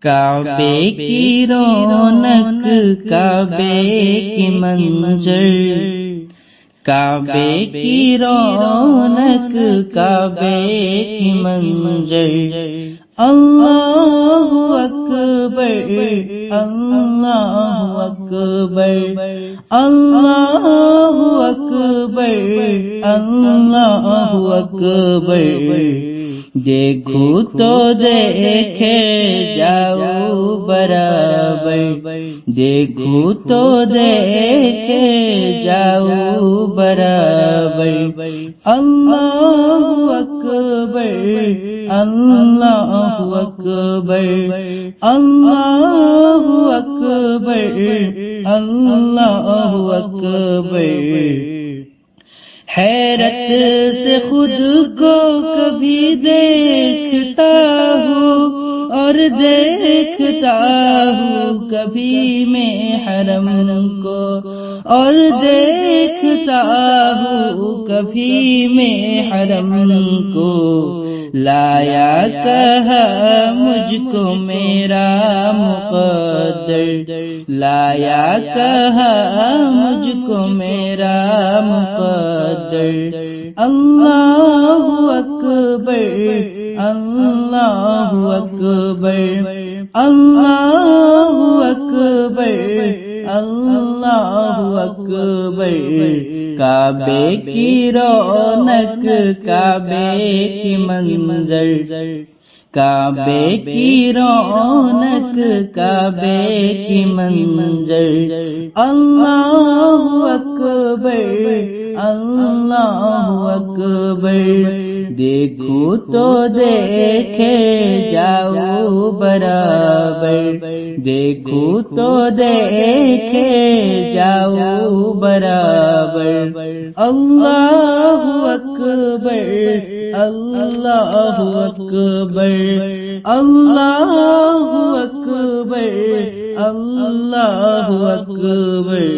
کعبے کی رونق کعبے کی منظر، کعبے کی رونق کعبے کی منظر، اللہ اکبر اللہ اکبر اللہ اکبر اللہ اکبر، دیکھو تو دیکھے جاؤ برابر، دیکھو تو دیکھے جاؤ برابر، اللہ اکبر اللہ اکبر اللہ اکبر اللہ اکبر، حیرت سے خود کو کبھی دیکھتا ہوں اور دیکھتا ہوں کبھی میں حرم کو، اور دیکھتا ہوں کبھی میں حرم کو، لایا کہاں مجھ کو میرا مقدر، لایا کہاں مجھ کو میرا مقدر، اللہ اکبر اللہ اکبر اللہ اکبر اللہ اکبر، کعبے کی رونق کعبے کی منظر، کعبے کی رونق کعبے کی منظر، اللہ اکبر اللہ اکبر، دیکھو تو دیکھے جاؤ برابر، دیکھو تو دیکھے جاؤ برابر، اللہ اکبر اللہ اکبر اللہ اکبر اللہ اکبر،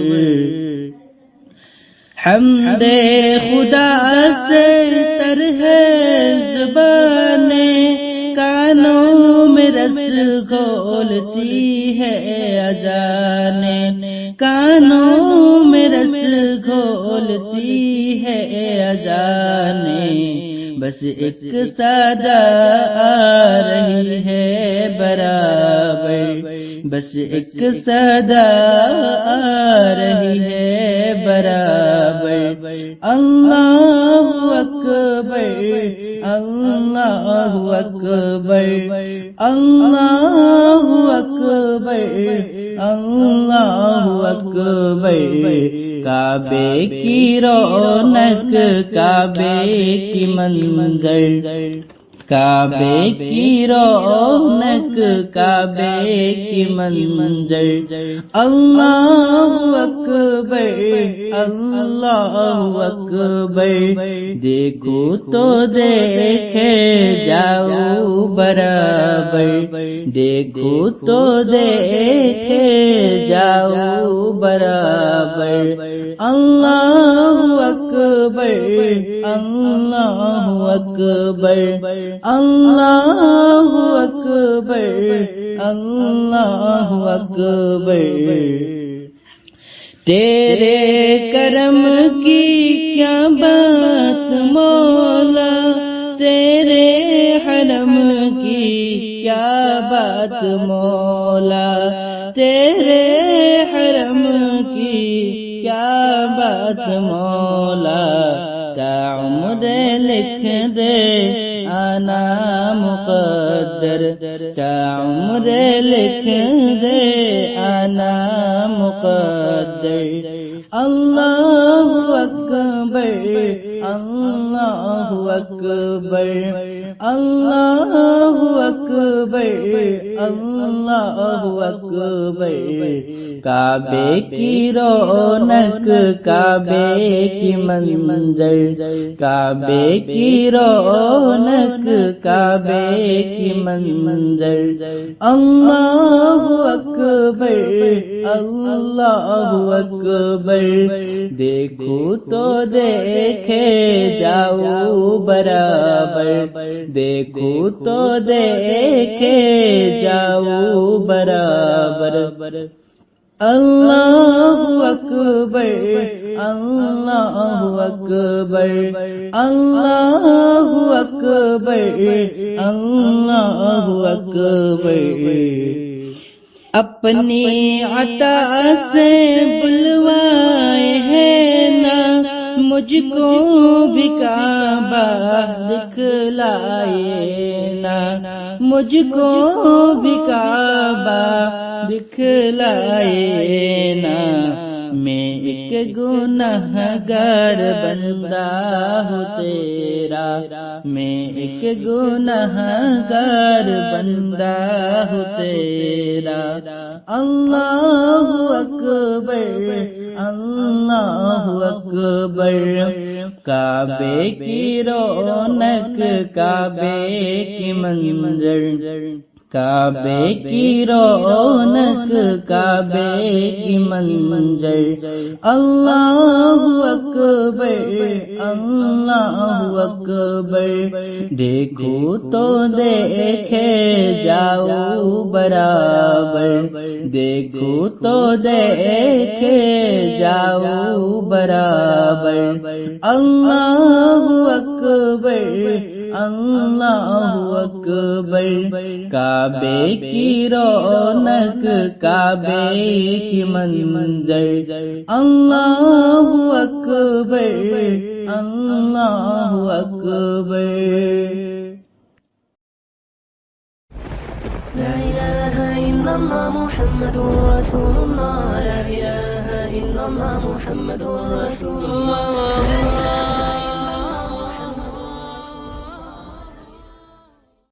حمد خدا سے تر ہے زبانیں، کانوں میں رس گھولتی ہے اذانیں، کانوں میں رس گھولتی ہے اذانیں، بس ایک صدا آ رہی ہے برابر، بس ایک صدا آ رہی ہے برابر، اللہ اکبر اللہ اکبر اللہ اکبر اللہ اکبر، کعبے کی رونق کعبے کی منظر، کعبے کی رونق کعبے کی منظر، اللہ اکبر اللہ اکبر، دیکھو تو دیکھے جاؤ برابر، دیکھو تو دیکھے جاؤ برابر، اللہ اکبر اللہ اکبر اللہ اکبر اللہ اکبر، تیرے کرم کی کیا بات مولا، تیرے حرم کی کیا بات مولا، تیرے حرم کی کیا بات مولا، عمر لکھ دے آنا مقدر، عمر لکھ دے آنا مقدر، اللہ اکبر اللہ اکبر اللہ اکبر اللہ اکبر، کعبے کی رونق کعبے کی منظر، کعبے کی رونق کعبے کی منظر، اللہ اکبر اللہ اکبر، دیکھو تو دیکھے جاؤ برابر، دیکھو تو دیکھے جاؤ برابر اللہ اکبر اللہ اکبر اللہ اکبر اللہ اکبر اپنی عطا سے بلوائے ہیں نا مجھ کو بھی کعبہ دکھلائے نا مجھ کو بھی کعبہ دکھلائے نا میں ایک گنہگار بندہ ہوں تیرا میں ایک گنہگار بندہ ہوں تیرا اللہ اکبر اللہ اکبر کعبے کی رونق کعبے کی منظر کعبے کی رونق کعبے کی منظر اللہ اکبر اللہ اکبر دیکھو تو دیکھے جاؤ برابر دیکھو تو دیکھے جاؤ برابر اللہ اکبر اللہ اکبر کعبے کی رونق کعبے کی منظر اللہ اکبر اللہ اکبر لا إله إلا الله محمد رسول الله لا إله إلا الله محمد رسول الله